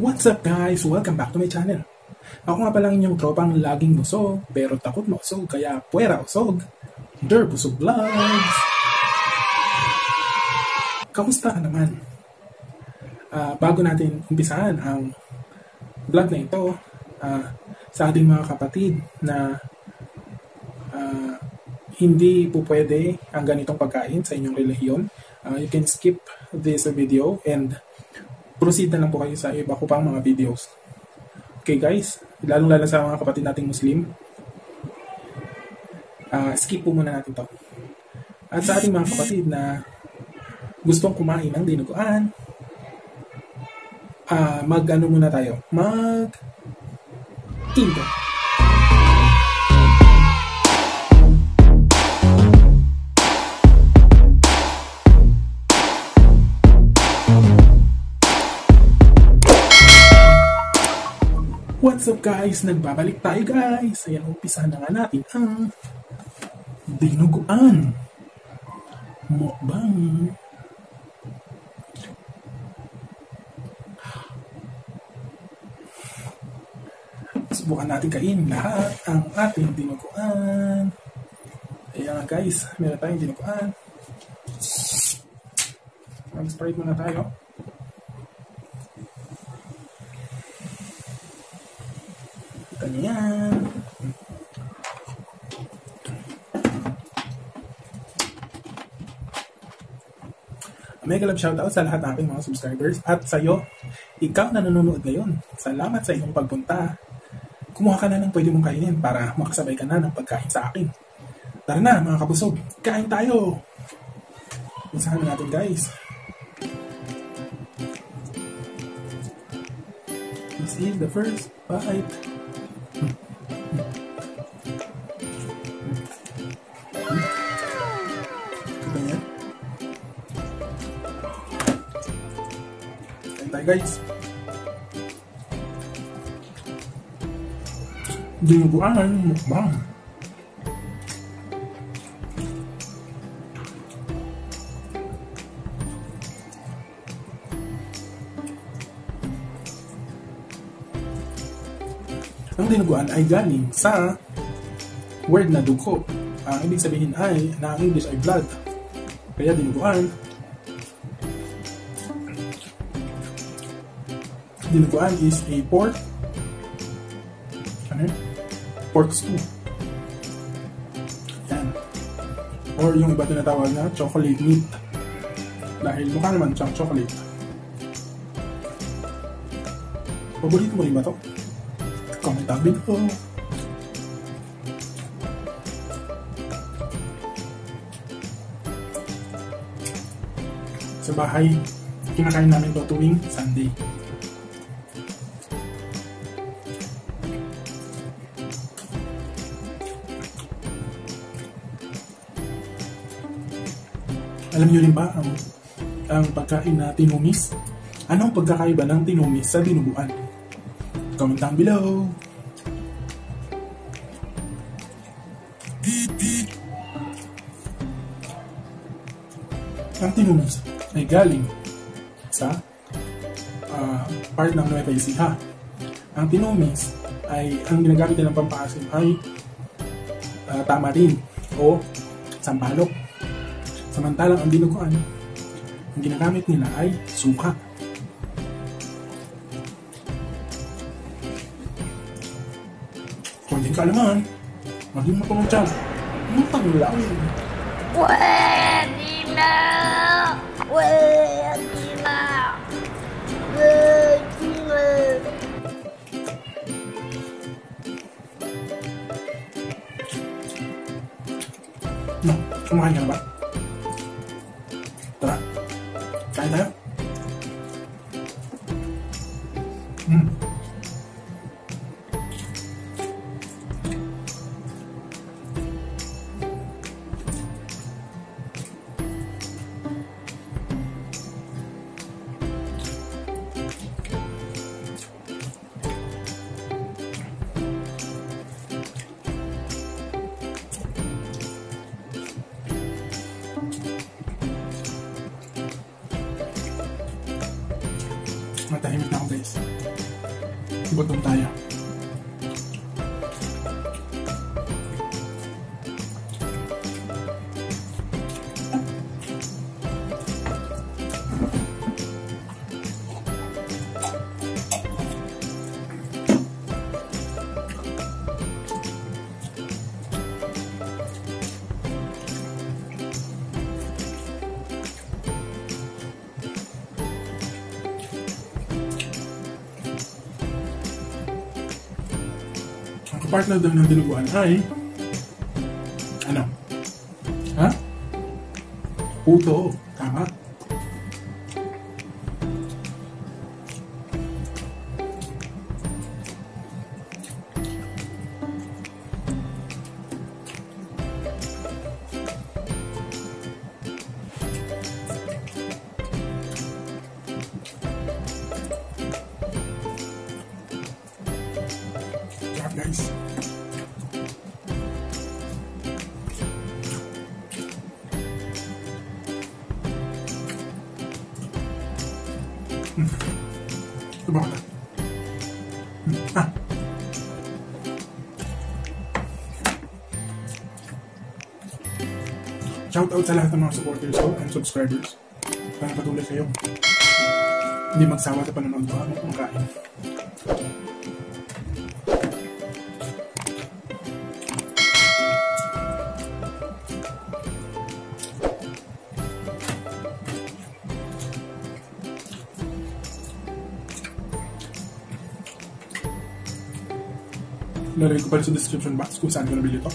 What's up guys? Welcome back to my channel. Ako nga palang inyong tropang laging busog, pero takot mausog, kaya puwera usog. Der Busog Vlogs! Kamusta ka naman? Bago natin umpisahan ang vlog na ito, sa ating mga kapatid na hindi po pwede ang ganitong pagkain sa inyong relihiyon, you can skip this video and proceed na lang po kayo sa iba ko pang mga videos. Okay guys, lalong-lalo sa mga kapatid nating Muslim, skip po muna natin to. At sa ating mga kapatid na gustong kumain ng dinuguan, mag-ano muna tayo, mag-intro. What's up guys? Nagbabalik tayo guys. Ayan, umpisa na nga natin ang dinuguan mukbang. Subukan natin kain lahat ang ating dinuguan. Ayan nga guys, meron tayong dinuguan. Mag-sprite muna tayo. Ganyan. Mega love shoutout sa lahat ng aking mga subscribers at sa iyo, ikaw na nanonood ngayon. Salamat sa iyong pagpunta. Kumuha ka na ng pwede mong kainin para makasabay ka na ng pagkain sa akin. Tara na mga kabusog, kain tayo! Isahan na natin guys. This is the first bite. Kain guys. Dinuguan mukbang. Ang dinuguan ay galing sa word na dugo. Ang ibig sabihin ay, na ang English ay blood. Kaya dinuguan. Dinuguan is a pork. Ano? Pork stew. Yan. Or yung iba tinatawag na chocolate meat. Dahil mukha naman siyang chocolate. Paborito mo rin ba ito? Comment down below. Sa bahay, kinakain namin ito tuwing Sunday. Alam niyo rin ba ang pagkain na tinumis? Anong pagkakaiba ng tinumis sa dinuguan? Comment down below. Ang tinumis ay galing sa part ng Nueva Ecija. Ang tinumis ay ang ginagamit nilang pampasim ay tamarin o sampalok. Samantalang ang dinuguan, ang ginagamit nila ay suka. Kung hindi ka alaman, maging mo pang tiyan. Anong panglawin? Pwede na! Pwede na! Pwede na! No, kumain ka na ba? Tara, kain tayo. Matahimik na ako guys. Gutom tayo. Partner daw ng dinuguan ay ano? Ha? Puto. Tama. Sarap guys. Ito ba ka? Shoutout sa lahat ng mga supporters ko and subscribers. Para patuloy kayo. Hindi magsawa sa panonood ko habang kumakain. Lalagay ko pala sa description box kung saan ko nabili ito.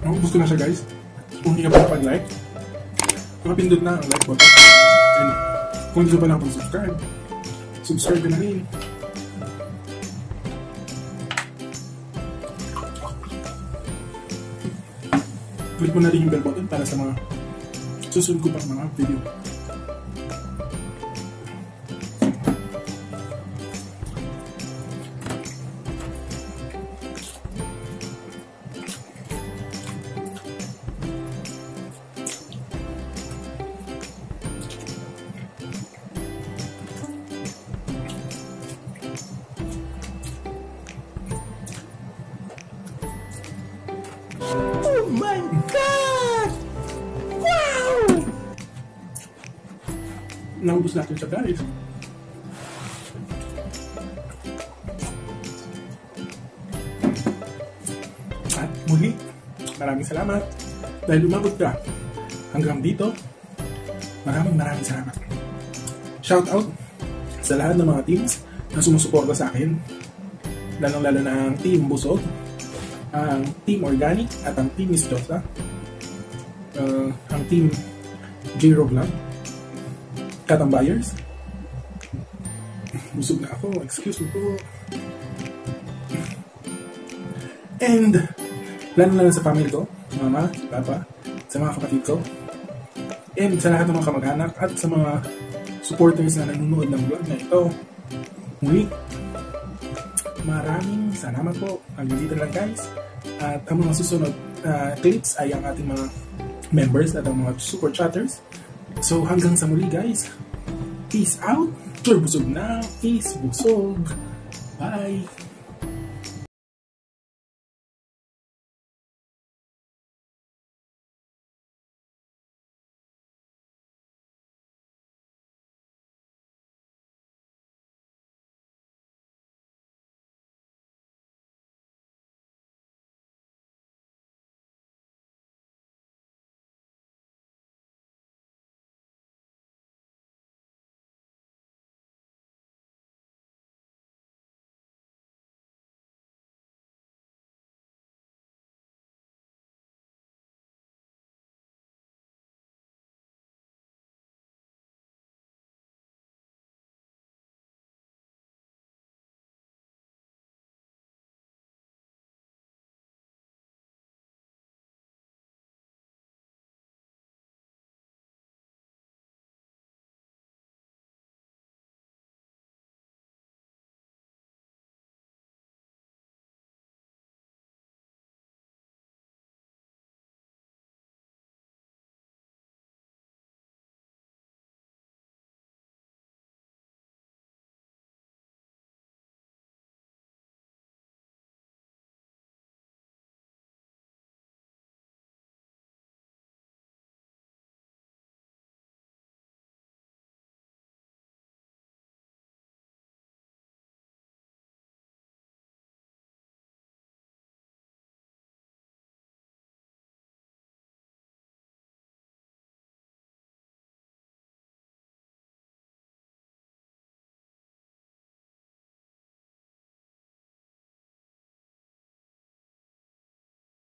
Naubos ko na siya guys. Kung hindi ka pa napag-like, makapindot na ang like button. And kung hindi ka pa nakapag-subscribe, subscribe ka na rin. Click mo na rin yung bell button para sa mga susunod ko pang mga video. Oh my God! Wow! Naubos natin siya guys. At muli, maraming salamat dahil umabot ka hanggang dito. Maraming salamat. Shoutout sa lahat ng mga teams na sumusuporta sa akin, lalong-lalo na ang Team Busog, ang Team Organic at ang Team Isdosa, ang Team J-Ro Vlog, Katambayers. Busog na ako, excuse me po. And lalo sa family ko, mama, papa, sa mga kapatid ko, and sa lahat ng mga kamag-anak at sa mga supporters na nanonood ng vlog na ito. Muli, maraming salamat po. Hanggang dito lang guys. At ang mga susunod clips ay ang ating mga members at ang mga super chatters. So hanggang sa muli guys. Peace out. Busog na. Peace. Busog. Bye.